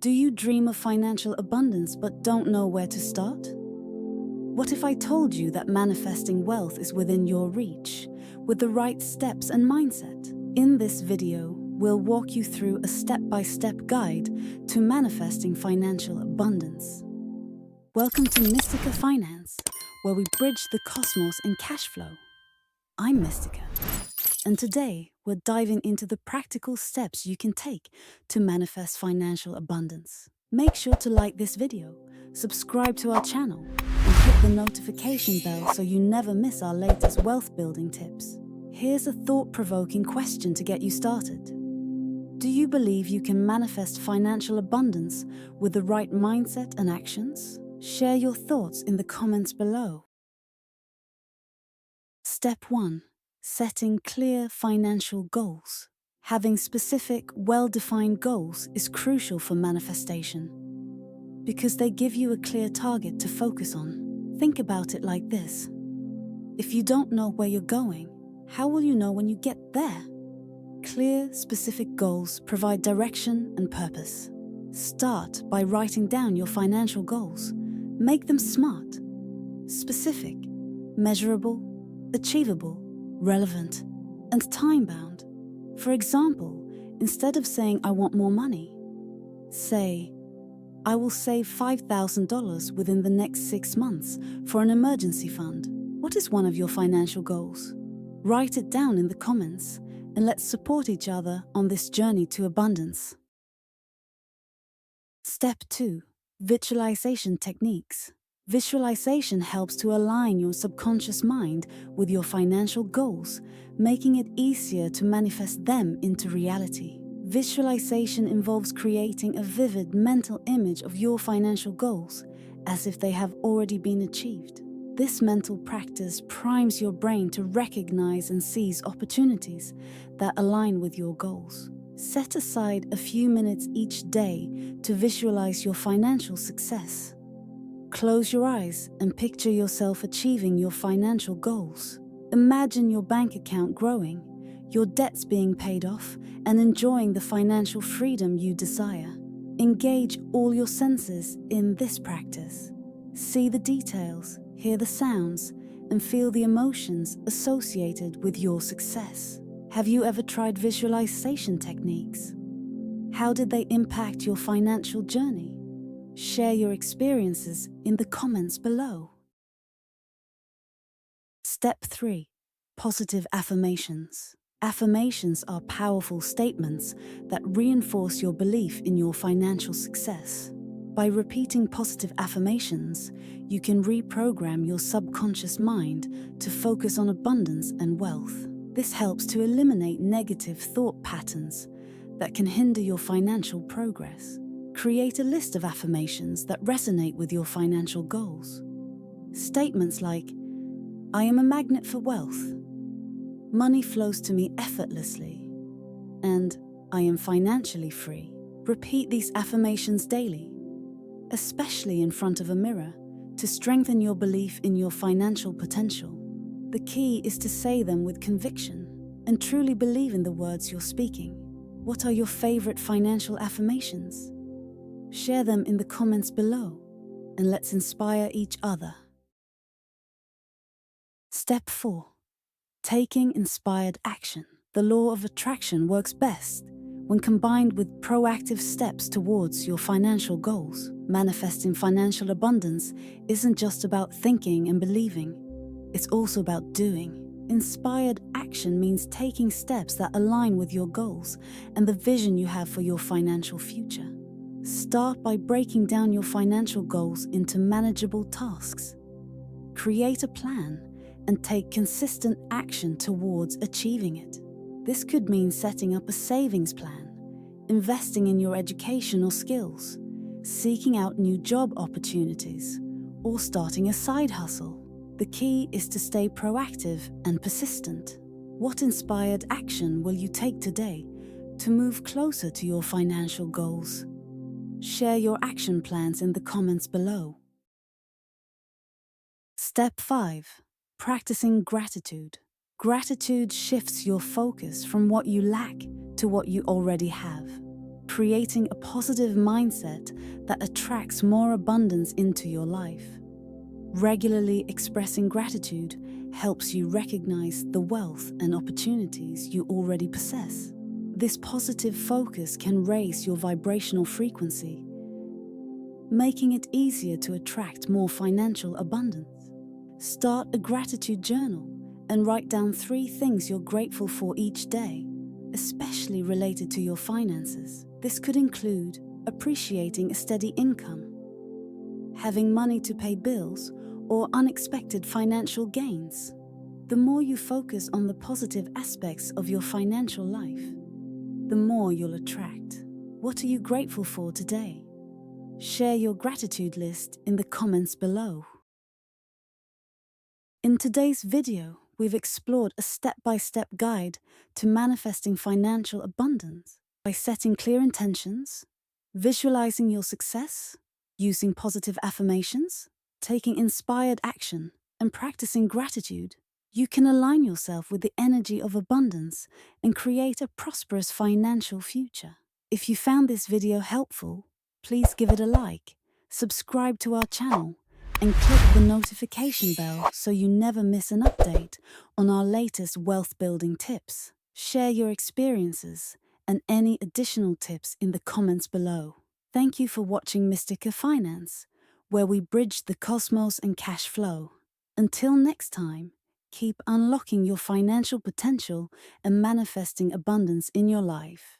Do you dream of financial abundance but don't know where to start? What if I told you that manifesting wealth is within your reach, with the right steps and mindset? In this video, we'll walk you through a step-by-step guide to manifesting financial abundance. Welcome to Mystica Finance, where we bridge the cosmos and cash flow. I'm Mystica, and today we're diving into the practical steps you can take to manifest financial abundance. Make sure to like this video, subscribe to our channel, and hit the notification bell so you never miss our latest wealth building tips. Here's a thought-provoking question to get you started. Do you believe you can manifest financial abundance with the right mindset and actions? Share your thoughts in the comments below. Step 1. Setting clear financial goals. Having specific, well-defined goals is crucial for manifestation because they give you a clear target to focus on. Think about it like this. If you don't know where you're going, how will you know when you get there? Clear, specific goals provide direction and purpose. Start by writing down your financial goals. Make them SMART, specific, measurable, achievable, relevant, and time-bound. For example, instead of saying, "I want more money," say, "I will save $5,000 within the next 6 months for an emergency fund." What is one of your financial goals? Write it down in the comments, and let's support each other on this journey to abundance. Step 2. Visualization techniques. Visualization helps to align your subconscious mind with your financial goals, making it easier to manifest them into reality. Visualization involves creating a vivid mental image of your financial goals, as if they have already been achieved. This mental practice primes your brain to recognize and seize opportunities that align with your goals. Set aside a few minutes each day to visualize your financial success. Close your eyes and picture yourself achieving your financial goals. Imagine your bank account growing, your debts being paid off, and enjoying the financial freedom you desire. Engage all your senses in this practice. See the details, hear the sounds, and feel the emotions associated with your success. Have you ever tried visualization techniques? How did they impact your financial journey? Share your experiences in the comments below. Step 3. Positive affirmations. Affirmations are powerful statements that reinforce your belief in your financial success. By repeating positive affirmations, you can reprogram your subconscious mind to focus on abundance and wealth. This helps to eliminate negative thought patterns that can hinder your financial progress. Create a list of affirmations that resonate with your financial goals. Statements like, "I am a magnet for wealth," "Money flows to me effortlessly," and "I am financially free." Repeat these affirmations daily, especially in front of a mirror, to strengthen your belief in your financial potential. The key is to say them with conviction and truly believe in the words you're speaking. What are your favorite financial affirmations? Share them in the comments below, and let's inspire each other. Step 4. Taking inspired action. The law of attraction works best when combined with proactive steps towards your financial goals. Manifesting financial abundance isn't just about thinking and believing, it's also about doing. Inspired action means taking steps that align with your goals and the vision you have for your financial future. Start by breaking down your financial goals into manageable tasks. Create a plan and take consistent action towards achieving it. This could mean setting up a savings plan, investing in your education or skills, seeking out new job opportunities, or starting a side hustle. The key is to stay proactive and persistent. What inspired action will you take today to move closer to your financial goals? Share your action plans in the comments below. Step 5. Practicing gratitude. Gratitude shifts your focus from what you lack to what you already have. creating a positive mindset that attracts more abundance into your life. Regularly expressing gratitude helps you recognize the wealth and opportunities you already possess. This positive focus can raise your vibrational frequency, making it easier to attract more financial abundance. Start a gratitude journal and write down 3 things you're grateful for each day, especially related to your finances. This could include appreciating a steady income, having money to pay bills, or unexpected financial gains. The more you focus on the positive aspects of your financial life, the more you'll attract. What are you grateful for today? Share your gratitude list in the comments below. In today's video, we've explored a step-by-step guide to manifesting financial abundance by setting clear intentions, visualizing your success, using positive affirmations, taking inspired action, and practicing gratitude. You can align yourself with the energy of abundance and create a prosperous financial future. If you found this video helpful, please give it a like, subscribe to our channel, and click the notification bell so you never miss an update on our latest wealth building tips. Share your experiences and any additional tips in the comments below. Thank you for watching Mystica Finance, where we bridge the cosmos and cash flow. Until next time, keep unlocking your financial potential and manifesting abundance in your life.